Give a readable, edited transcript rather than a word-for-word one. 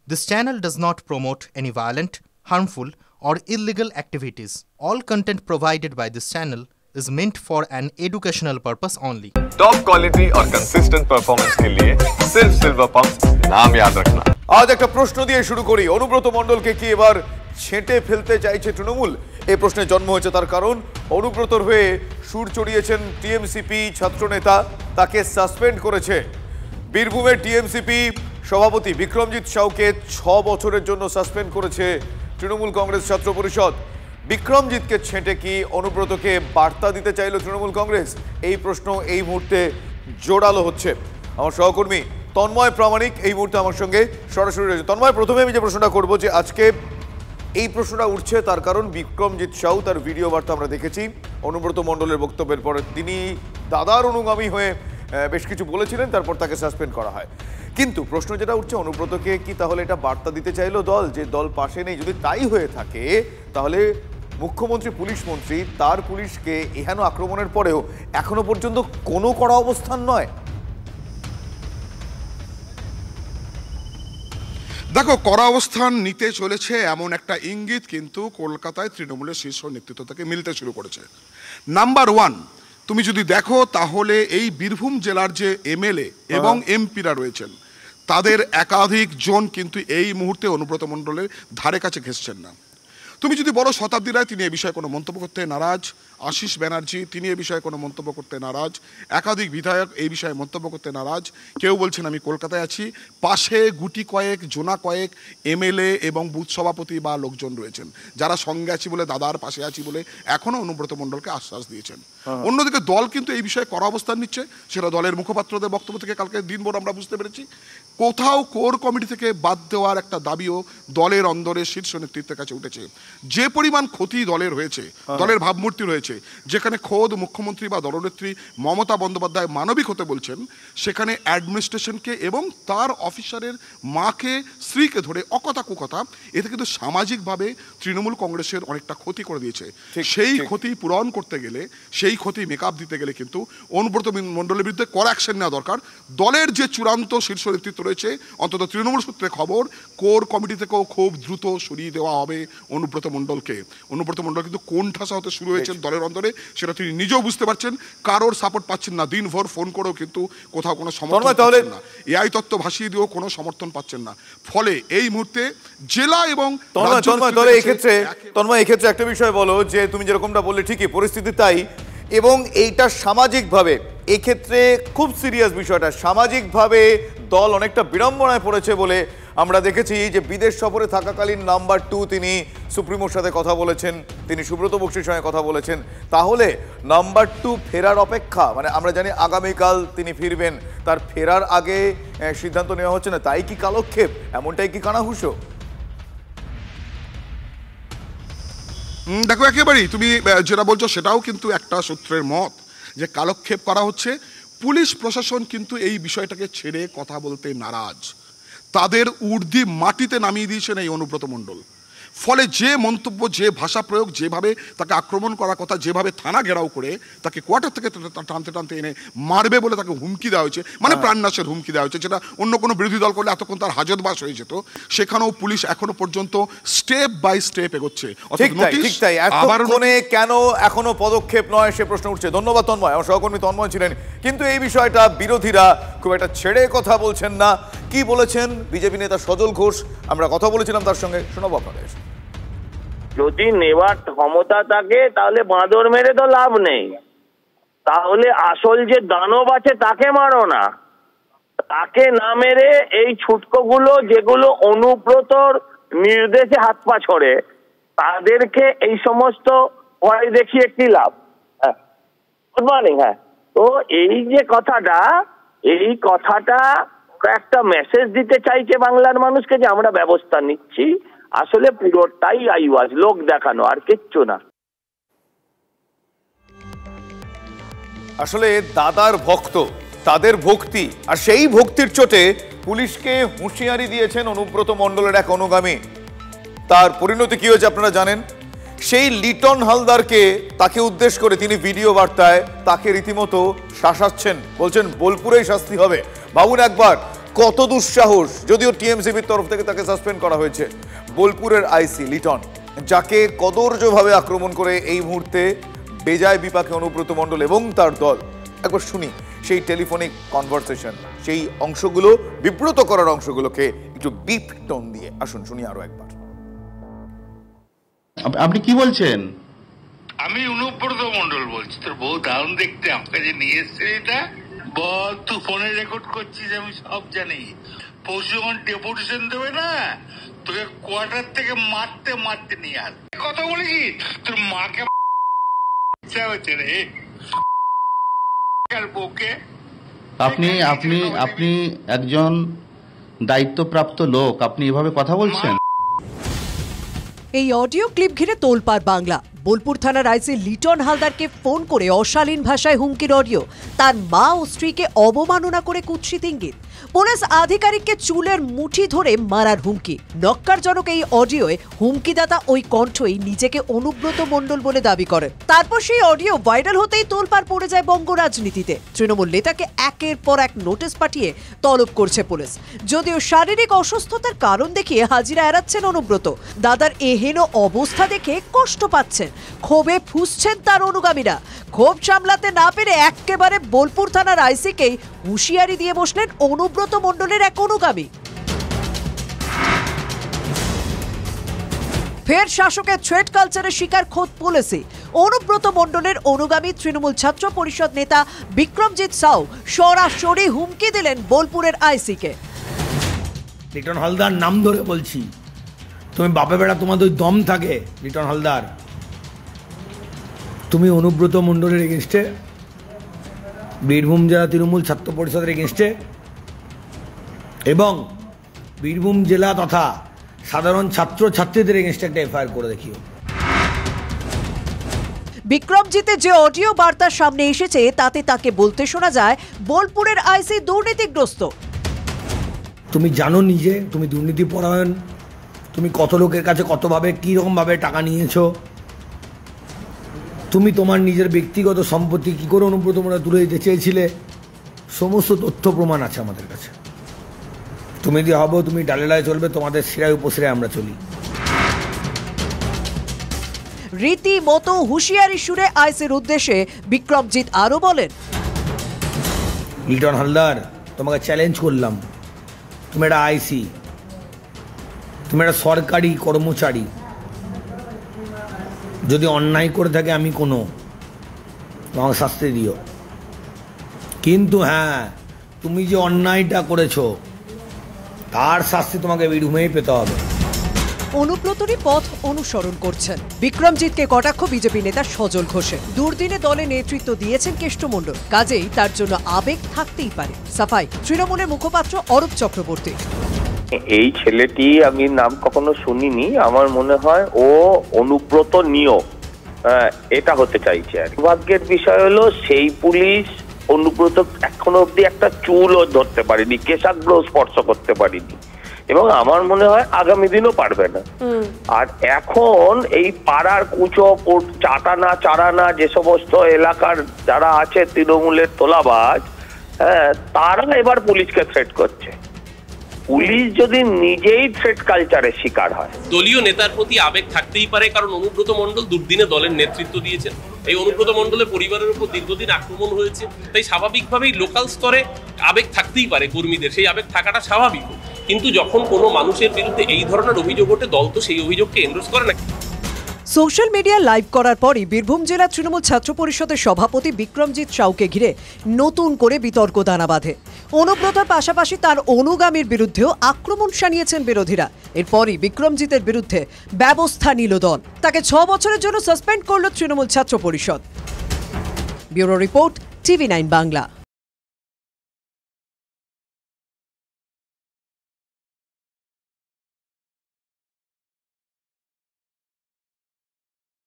This channel does not promote any violent, harmful, or illegal activities. All content provided by this channel is meant for an educational purpose only. Top quality और consistent performance के लिए सिर्फ silver pump नाम याद रखना। আজ একটা প্রশ্ন দিয়ে শুরু করি। অনুব্রত মণ্ডলকে কি এবার ছেঁটে ফেলতে চাইছে তৃণমূল? এই প্রশ্নের জন্ম হয়েছে তার কারণ অনুব্রতর হয়ে সুর চড়িয়েছেন টিএমসিপি ছাত্রনেতা, তাকে সাসপেন্ড করেছে। বীরভূমের টিএমসিপি সভাপতি বিক্রমজিৎ সাউকে 6 বছরের জন্য সাসপেন্ড করেছে তৃণমূল কংগ্রেস ছাত্র পরিষদ। বিক্রমজিৎকে ছেঁটে কি অনুব্রতকে বার্তা দিতে চাইল তৃণমূল কংগ্রেস? এই প্রশ্ন এই মুহূর্তে জোরালো হচ্ছে। আমার সহকর্মী তন্ময় প্রামাণিক এই মুহূর্তে আমার সঙ্গে সরাসরি রয়েছে। তন্ময়, প্রথমে আমি যে প্রশ্নটা করব, যে আজকে এই প্রশ্নটা উঠছে তার কারণ বিক্রমজিৎ সাউ তার ভিডিও বার্তা আমরা দেখেছি অনুব্রত মণ্ডলের বক্তব্যের পরে তিনি দাদার অনুগামী হয়ে বেশ কিছু বলেছিলেন, তারপর তাকে সাসপেন্ড করা হয়। কিন্তু প্রশ্ন যেটা উঠছে, অনুব্রতকে কি তাহলে এটা বার্তা দিতে চাইলো দল যে দল পাশে নেই? যদি তাই হয়ে থাকে তাহলে মুখ্যমন্ত্রী পুলিশ মন্ত্রী তার পুলিশকে এহেন আক্রমণের পরেও এখনো পর্যন্ত কোনো কড়া অবস্থান নয়। দেখো, কড়া অবস্থান নিতে চলেছে এমন একটা ইঙ্গিত কিন্তু কলকাতায় তৃণমূলের শীর্ষ নেতৃত্ব থেকে মিলতে শুরু করেছে। নাম্বার 1, তুমি যদি দেখো তাহলে এই বীরভূম জেলার যে এমএলএ এবং এমপিরা রয়েছেন তাদের একাধিক জন কিন্তু এই মুহূর্তে অনুব্রত মণ্ডলের ধারে কাছে ঘেঁষছেন না। তুমি যদি বড় শতাব্দী রায়, তিনি এ বিষয়ে কোনো মন্তব্য করতে নারাজ। আশিস ব্যানার্জি, তিনি এ বিষয়ে কোনো মন্তব্য করতে নারাজ। একাধিক বিধায়ক এই বিষয়ে মন্তব্য করতে নারাজ। কেউ বলছেন আমি কলকাতায় আছি, পাশে গুটি কয়েক জোনা কয়েক এমএলএ এবং বুথ সভাপতি বা লোকজন রয়েছেন যারা সঙ্গে আছি বলে, দাদার পাশে আছি বলে এখনও অনুব্রত মণ্ডলকে আশ্বাস দিয়েছেন। অন্যদিকে দল কিন্তু এই বিষয়ে কড়া অবস্থান নিচ্ছে, সেটা দলের মুখপাত্রদের বক্তব্য থেকে কালকে দিনভর আমরা বুঝতে পেরেছি। কোথাও কোর কমিটি থেকে বাদ দেওয়ার একটা দাবিও দলের অন্দরে শীর্ষ নেতৃত্বের কাছে উঠেছে। যে পরিমাণ ক্ষতি দলের হয়েছে, দলের ভাবমূর্তি রয়েছে, যেখানে খোদ মুখ্যমন্ত্রী বা দলনেত্রী মমতা বন্দ্যোপাধ্যায় মানবিক হতে বলছেন, সেখানে অ্যাডমিনিস্ট্রেশনকে এবং তার অফিসারের মাকে স্ত্রীকে ধরে অকথা কুকথা, এতে কিন্তু সামাজিকভাবে তৃণমূল কংগ্রেসের অনেকটা ক্ষতি করে দিয়েছে। সেই ক্ষতি পূরণ করতে গেলে, সেই ক্ষতি মেকআপ দিতে গেলে কিন্তু অনুব্রত মণ্ডলের বিরুদ্ধে কড়া অ্যাকশন নেওয়া দরকার। দলের যে চূড়ান্ত শীর্ষ নেতৃত্ব রয়েছে, অন্তত তৃণমূল সূত্রে খবর, কোর কমিটি থেকেও খুব দ্রুত সরিয়ে দেওয়া হবে অনুব্রত মণ্ডলকে। অনুব্রত মণ্ডল কিন্তু কোন ঠাসা হতে শুরু হয়েছেন দলের অন্তরে, সেটা তিনি নিজেও বুঝতে পারছেন। কারোর সাপোর্ট পাচ্ছেন না, দিনভর ফোন করেও কিন্তু কোথাও কোনো সমর্থন পাচ্ছেন না, এআই তত্ত্ব ভাসিয়ে দিয়েও কোনো সমর্থন পাচ্ছেন না। ফলে এই মুহূর্তে জেলা এবং তন্ময় এক্ষেত্রে একটা বিষয় বলো, যে তুমি যেরকমটা বললে ঠিকই পরিস্থিতি তাই, এবং এইটা সামাজিকভাবে এক্ষেত্রে খুব সিরিয়াস বিষয়টা। সামাজিকভাবে দল অনেকটা বিড়ম্বনায় পড়েছে বলে আমরা দেখেছি যে বিদেশ সফরে থাকাকালীন নাম্বার 2 তিনি সুপ্রিমোর সাথে কথা বলেছেন, তিনি সুব্রত বক্সির সঙ্গে কথা বলেছেন। তাহলে নাম্বার 2 ফেরার অপেক্ষা, মানে আমরা জানি আগামীকাল তিনি ফিরবেন, তার ফেরার আগে সিদ্ধান্ত নেওয়া হচ্ছে না, তাই কি কালক্ষেপ? এমনটাই কি কানাঘুষো? দেখো, একেবারেই তুমি যেটা বলছো সেটাও কিন্তু একটা সূত্রের মত যে কালক্ষেপ করা হচ্ছে। পুলিশ প্রশাসন কিন্তু এই বিষয়টাকে ছেড়ে কথা বলতে নারাজ। তাদের ঊর্ধ্বে মাটিতে নামিয়ে দিয়েছেন এই অনুব্রত মণ্ডল। ফলে যে মন্তব্য, যে ভাষা প্রয়োগ, যেভাবে তাকে আক্রমণ করার কথা, যেভাবে থানা ঘেরাও করে তাকে কোয়ার্টার থেকে টানতে টানতে এনে মারবে বলে তাকে হুমকি দেওয়া হয়েছে, মানে প্রাণনাশের হুমকি দেওয়া হয়েছে, যেটা অন্য কোনো বিরোধী দল করলে এতক্ষণ তার হাজতবাস হয়ে যেত, সেখানেও পুলিশ এখনো পর্যন্ত স্টেপ বাই স্টেপ এগোচ্ছে। কেন এখনো পদক্ষেপ নয় সে প্রশ্ন উঠছে। ধন্যবাদ তন্ময়, আমার সহকর্মী তন্ময় ছিলেন। কিন্তু এই বিষয়টা বিরোধীরা খুব একটা ছেড়ে কথা বলছেন না। কি বলেছেন বিজেপি নেতা সজল ঘোষ, আমরা কথা বলেছিলাম তার সঙ্গে, শোনাবো আপনাদের। যদি নেওয়ার ক্ষমতা থাকে তাহলে বাঁদর মেরে তো লাভ নেই, তাহলে আসল যে দানব আছে তাকে মারো না, তাকে না মেরে এই ছুটকোগুলো যেগুলো অনুব্রতর নির্দেশে হাত পা ছড়ে তাদেরকে এই সমস্ত ভয় দেখিয়ে কি লাভ? হ্যাঁ, গুড মর্নিং। হ্যাঁ, তো এই যে কথাটা, এই কথাটা একটা মেসেজ দিতে চাইছে বাংলার মানুষকে যে আমরা ব্যবস্থা নিচ্ছি। আসলে পুরোটাই আইওয়াজ, লোক দেখানো, আর কিচ্ছু না। আসলে দাদার ভক্ত, তাদের ভক্তি, আর সেই ভক্তির চোটে পুলিশকে হুঁশিয়ারি দিয়েছেন অনুব্রত মণ্ডলের এক অনুগামী। তার পরিণতি কি হয়েছে আপনারা জানেন। সেই লিটন হালদারকে, তাকে উদ্দেশ্য করে তিনি ভিডিও বার্তায় তাকে রীতিমতো শাসাচ্ছেন, বলছেন বোলপুরেই শাস্তি হবে। ভাবুন একবার, কত দুঃসাহস! যদিও টিএমসিপির তরফ থেকে তাকে সাসপেন্ড করা হয়েছে। বোলপুরের আইসি লিটন, যাকে কদর্যভাবে আক্রমণ করে এই মুহূর্তে বেজায় বিপাকে অনুব্রত মণ্ডল এবং তার দল। একবার শুনি সেই টেলিফোনিক কনভারসেশন, সেই অংশগুলো, বিব্রত করার অংশগুলোকে একটু বিপ টোন দিয়ে। আসুন শুনি আরো একবার। আপনি কি বলছেন? আমি অনুব্রত মণ্ডল বলছি। তোর বউ দারুণ দেখতে, আমাকে যে নিয়ে এসছে এটা বল। তুই ফোনে রেকর্ড করছিস, আমি সব জানি। পরশু যখন ডেপুটেশন দেবে না, তোকে কোয়ার্টার থেকে মারতে মারতে নিয়ে আস। কথা বলেছি তোর মাকে ইচ্ছা হচ্ছে রে বউকে। আপনি আপনি আপনি একজন দায়িত্বপ্রাপ্ত লোক, আপনি এভাবে কথা বলছেন? এই অডিও ক্লিপ ঘিরে তোলপাড় বাংলা। বোলপুর থানার আইসি লিটন হালদারকে ফোন করে অশালীন ভাষায় হুমকির অডিও, তার মা ও স্ত্রীকে অবমাননা করে কুৎসিত ইঙ্গিত, পুলিশ আধিকারিককে চুলের মুঠি ধরে মারার হুমকি। নক্কারজনক এই অডিওয় হুমকিদাতা ওই কণ্ঠই নিজেকে অনুব্রত মণ্ডল বলে দাবি করেন। তারপর সেই অডিও ভাইরাল হতেই তোলপাড় পড়ে যায় বঙ্গ রাজনীতিতে। তৃণমূল নেতাকে একের পর এক নোটিশ পাঠিয়ে তলব করছে পুলিশ। যদিও শারীরিক অসুস্থতার কারণ দেখিয়ে হাজিরা এড়াচ্ছেন অনুব্রত। দাদার এহেন অবস্থা দেখে কষ্ট পাচ্ছেন, ক্ষোভে ফুঁসছেন তার অনুগামীরা। ক্ষোভ সামলাতে না পেরে একেবারে বোলপুর থানার আইসিকেই হুঁশিয়ারি দিয়ে বসলেন অনুব্রত মণ্ডলের এক অনুগামী। ফের শাসকের থ্রেট কালচারের শিকার খোদ পুলিশে। অনুব্রত মণ্ডলের অনুগামী তৃণমূল ছাত্র পরিষদ নেতা বিক্রমজিৎ সাউ সরাসরি হুমকি দিলেন বোলপুরের আইসিকে। লিটন হালদার নাম ধরে বলছি, তুমি বাপে বেড়া তোমাদের দম থাকে লিটন হালদার, তুমি অনুব্রত মণ্ডলের এগেনস্টে, বীরভূম জেলা তৃণমূল ছাত্র পরিষদের এগেনস্টে এবং বীরভূম জেলা তথা সাধারণ ছাত্র ছাত্রীদের এগেনস্টে একটা এফআইআর করে দেখিও। বিক্রমজিতের যে অডিও বার্তার সামনে এসেছে তাতে তাকে বলতে শোনা যায় বোলপুরের আইসি দুর্নীতিগ্রস্ত। তুমি জানো নিজে তুমি দুর্নীতি পরায়ণ, তুমি কত লোকের কাছে কতভাবে কীরকমভাবে টাকা নিয়েছো, তুমি তোমার নিজের ব্যক্তিগত সম্পত্তি কী করে অনুব্রত মণ্ডল তুলে দিতে চেয়েছিলে, সমস্ত তথ্য প্রমাণ আছে আমাদের কাছে। তুমি যদি হবো তুমি ডালে ডালে চলবে, তোমাদের শিরায় উপশিরায় আমরা চলি। রীতিমতো হুঁশিয়ারি সুরে আইসির উদ্দেশ্যে বিক্রমজিৎ আরো বলেন, লিটন হালদার তোমাকে চ্যালেঞ্জ করলাম, তুমি একটা আইসি, তুমি একটা সরকারি কর্মচারী, যদি অন্যায় করে থাকে আমি কোনো তোমাকে শাস্তি দিও, কিন্তু হ্যাঁ তুমি যে অন্যায়টা করেছো তার শাস্তি তোমাকে বীরভূমেই পেতে হবে। অনুব্রতরই পথ অনুসরণ করছেন বিক্রমজিৎকে কটাক্ষ বিজেপি নেতা সজল ঘোষের। দুর্দিনে দলে নেতৃত্ব দিয়েছেন কেষ্টমণ্ডল, কাজেই তার জন্য আবেগ থাকতেই পারে। সাফাই তৃণমূলের মুখপাত্র অরূপ চক্রবর্তী। এই ছেলেটি আমি নাম কখনো শুনিনি, আমার মনে হয় ও অনুব্রত নিয়োগ এটা হতে চাইছে। আর ভাগ্যের বিষয় হলো সেই পুলিশ অনুব্রত এখনো অব্দি একটা চুলও ধরতে পারেনি, কেশাগ্র স্পর্শ করতে পারেনি এবং আমার মনে হয় আগামী দিনও পারবে না। আর এখন এই পাড়ার কুচো চাটানা চারানা যে সমস্ত এলাকার যারা আছে তৃণমূলের তোলাবাজ, হ্যাঁ, তারা এবার পুলিশকে থ্রেট করছে। পুলিশ যদি নিজেই থ্রেট কালচারের শিকার হয়, দলীয় নেতার প্রতি আবেগ থাকতেই পারে, কারণ অনুব্রত মণ্ডল দুর্দিনে দলের নেতৃত্ব দিয়েছেন। এই অনুব্রত মণ্ডলের পরিবারের উপর দীর্ঘদিন আক্রমণ হয়েছে, তাই স্বাভাবিকভাবেই লোকাল স্তরে আবেগ থাকতেই পারে কর্মীদের, সেই আবেগ থাকাটা স্বাভাবিক। কিন্তু যখন কোনো মানুষের বিরুদ্ধে এই ধরনের অভিযোগ ওঠে, দল তো সেই অভিযোগকে এন্ডোর্স করে না। সোশ্যাল মিডিয়া লাইভ করার পরই বীরভূম জেলা তৃণমূল ছাত্র পরিষদের সভাপতি বিক্রমজিৎ সাউকে ঘিরে নতুন করে বিতর্ক দানা বাঁধে। অনুব্রতর পাশাপাশি তার অনুগামীর বিরুদ্ধেও আক্রমণ শানিয়েছেন বিরোধীরা। এরপরই বিক্রমজিতের বিরুদ্ধে ব্যবস্থা নিল দল, তাকে 6 বছরের জন্য সাসপেন্ড করল তৃণমূল ছাত্র পরিষদ। Bureau report, TV9 Bangla.